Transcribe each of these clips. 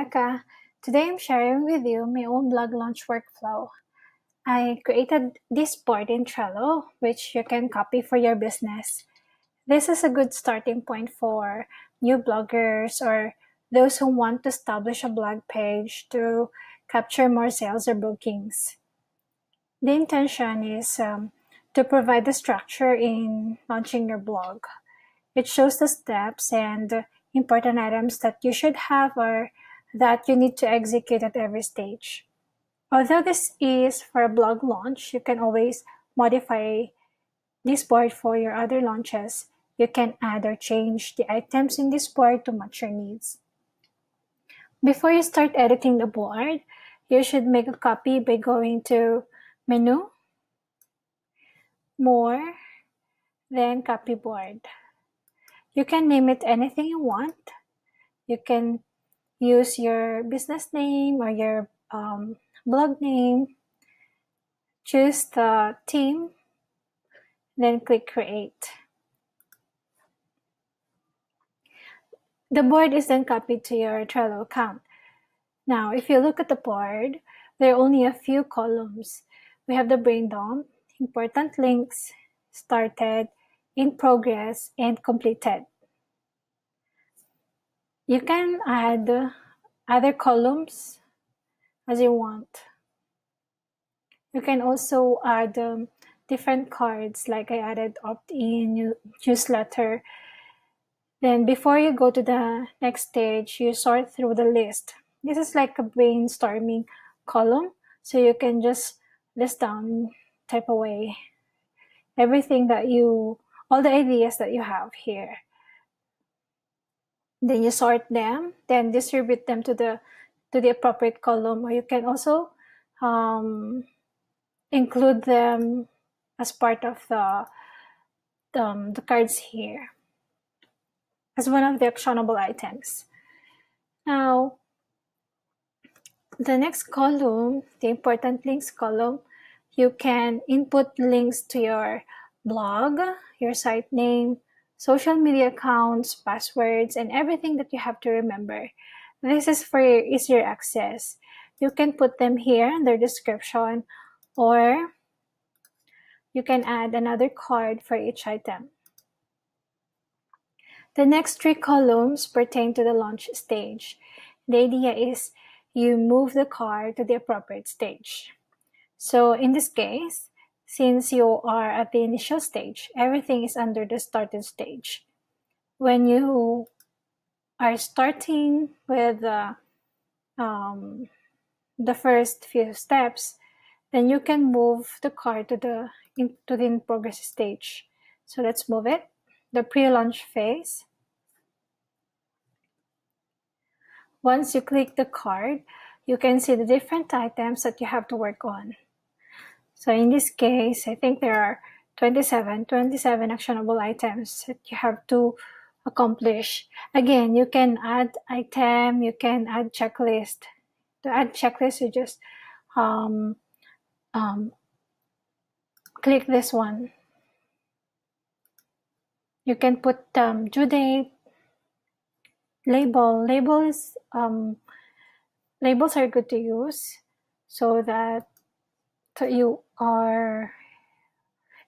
Rebecca. Today I'm sharing with you my own blog launch workflow. I created this board in Trello, which you can copy for your business. This is a good starting point for new bloggers or those who want to establish a blog page to capture more sales or bookings. The intention is to provide the structure in launching your blog. It shows the steps and important items that you should have or that you need to execute at every stage. Although this is for a blog launch, you can always modify this board for your other launches. You can add or change the items in this board to match your needs. Before you start editing the board, you should make a copy by going to Menu, More, then Copy Board. You can name it anything you want. You can use your business name or your blog name. Choose the theme, then click Create. The board is then copied to your Trello account. Now, if you look at the board, there are only a few columns. We have the brain dump, important links, started, in progress, and completed. You can add other columns as you want. You can also add different cards, like I added opt-in, newsletter. Then before you go to the next stage, you sort through the list. This is like a brainstorming column, so you can just list down, type away everything that all the ideas that you have here. Then you sort them, then distribute them to the appropriate column, or you can also include them as part of the cards here as one of the actionable items. Now, the next column, the important links column, you can input links to your blog, your site name, social media accounts, passwords, and everything that you have to remember. This is for your easier access. You can put them here in the description, or you can add another card for each item. The next 3 columns pertain to the launch stage. The idea is you move the card to the appropriate stage. So in this case, since you are at the initial stage, everything is under the started stage. When you are starting with the first few steps, then you can move the card to the in progress stage. So let's move it. The pre-launch phase. Once you click the card, you can see the different items that you have to work on. So in this case, I think there are 27 actionable items that you have to accomplish. Again, you can add item, you can add checklist. To add checklist, you just click this one. You can put due date, labels are good to use so that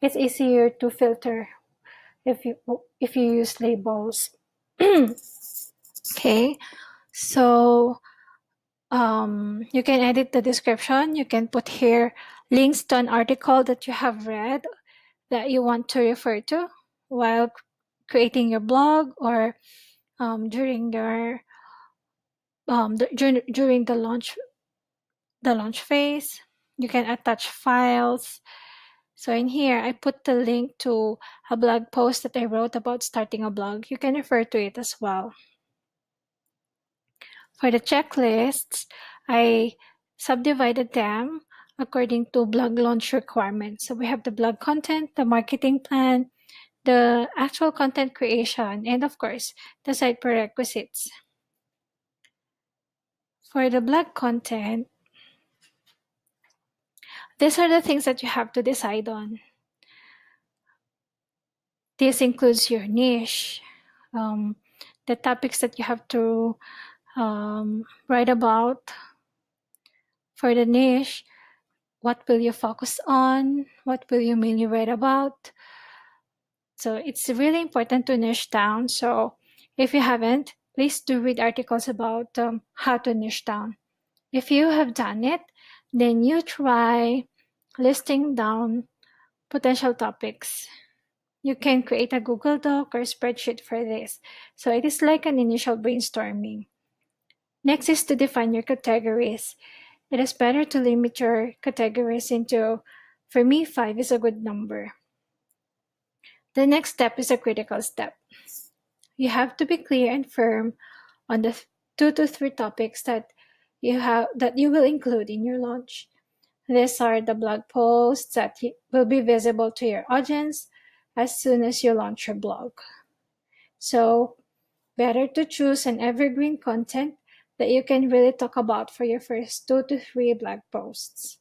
it's easier to filter if you use labels. Okay, so you can edit the description. You can put here links to an article that you have read that you want to refer to while creating your blog, or during your during the launch phase. You can attach files. So in here, I put the link to a blog post that I wrote about starting a blog. You can refer to it as well. For the checklists, I subdivided them according to blog launch requirements. So we have the blog content, the marketing plan, the actual content creation, and of course, the site prerequisites. For the blog content, these are the things that you have to decide on. This includes your niche, the topics that you have to Write about for the niche. What will you focus on? What will you mainly write about? So it's really important to niche down. So if you haven't, please do read articles about how to niche down. If you have done it, then you try listing down potential topics. You can create a Google Doc or spreadsheet for this. So it is like an initial brainstorming. Next is to define your categories. It is better to limit your categories into, for me, 5 is a good number. The next step is a critical step. You have to be clear and firm on the 2 to 3 topics that you will include in your launch. These are the blog posts that will be visible to your audience as soon as you launch your blog. So, better to choose an evergreen content that you can really talk about for your first 2 to 3 blog posts.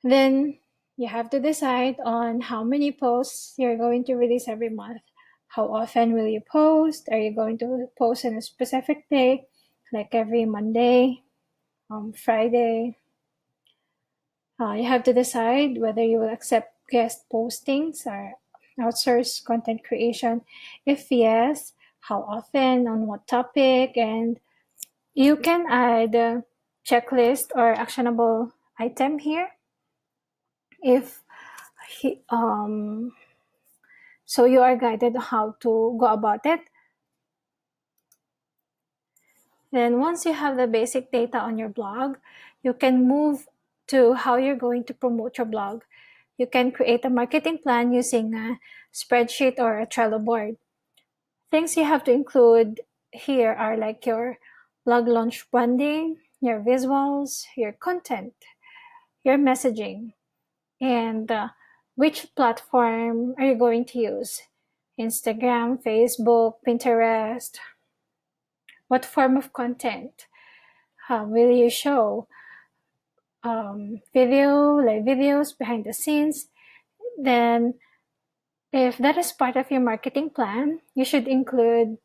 Then you have to decide on how many posts you're going to release every month. How often will you post? Are you going to post on a specific day, like every Monday, Friday? You have to decide whether you will accept guest postings or outsource content creation. If yes, how often, on what topic, and you can add a checklist or actionable item here. If so you are guided how to go about it. Then once you have the basic data on your blog, you can move to how you're going to promote your blog. You can create a marketing plan using a spreadsheet or a Trello board. Things you have to include here are like your blog launch branding, your visuals, your content, your messaging, and which platform are you going to use? Instagram, Facebook, Pinterest. What form of content will you show? Video, live videos, behind the scenes. Then if that is part of your marketing plan, you should include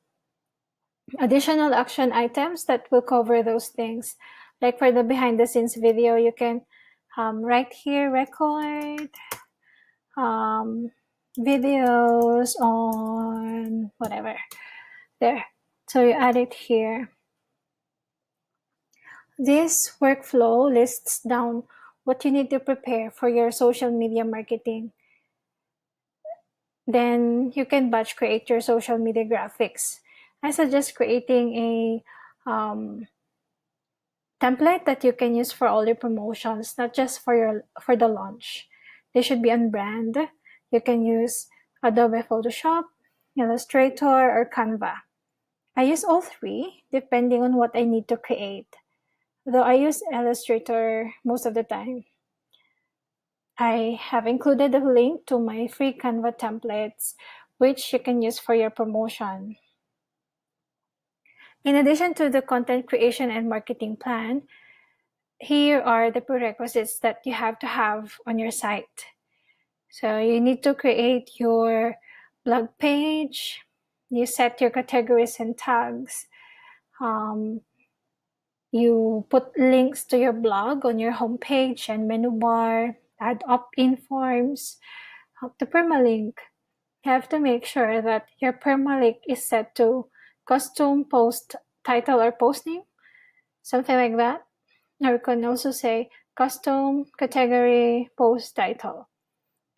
additional action items that will cover those things. Like for the behind the scenes video, you can right here record videos on whatever. There. So you add it here. This workflow lists down what you need to prepare for your social media marketing. Then you can batch create your social media graphics. I suggest creating a template that you can use for all your promotions, not just for the launch. They should be on brand. You can use Adobe Photoshop, Illustrator, or Canva. I use all three depending on what I need to create, though I use Illustrator most of the time. I have included a link to my free Canva templates, which you can use for your promotion. In addition to the content creation and marketing plan, here are the prerequisites that you have to have on your site. So you need to create your blog page, you set your categories and tags, you put links to your blog on your homepage and menu bar, add opt-in forms, the permalink. You have to make sure that your permalink is set to custom post title or post name, something like that. Or you can also say custom category post title,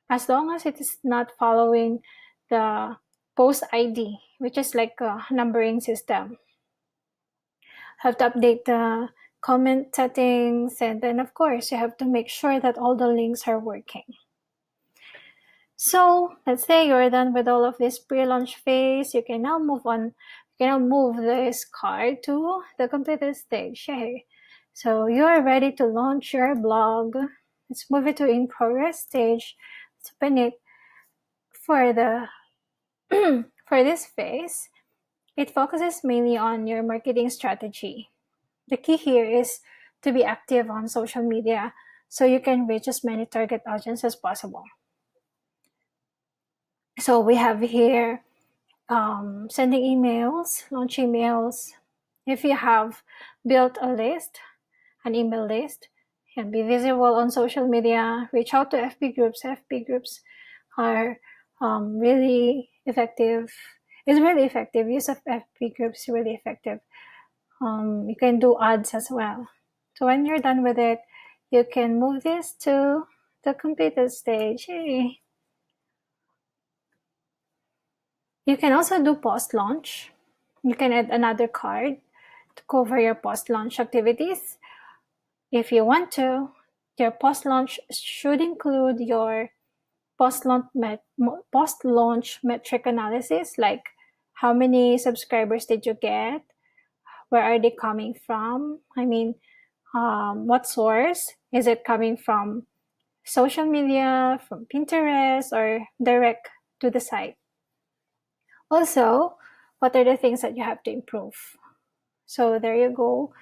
as long as it is not following the post ID, which is like a numbering system. Have to update the comment settings, and then of course you have to make sure that all the links are working. So let's say you're done with all of this pre-launch phase. You can now move on. You can now move this card to the completed stage. Yay. So you are ready to launch your blog. Let's move it to in progress stage. Let's open it for the for this phase. It focuses mainly on your marketing strategy. The key here is to be active on social media so you can reach as many target audience as possible. So we have here sending emails, launch emails, If you have built a list, an email list, can be visible on social media, reach out to FB groups. FB groups are really effective. It's really effective. Use of FB groups is really effective. You can do ads as well. So when you're done with it, you can move this to the completed stage. Hey. You can also do post-launch. You can add another card to cover your post-launch activities. If you want to, your post-launch should include your post-launch metric analysis, like how many subscribers did you get, where are they coming from? I mean, what source? Is it coming from social media, from Pinterest, or direct to the site? Also, what are the things that you have to improve? So there you go.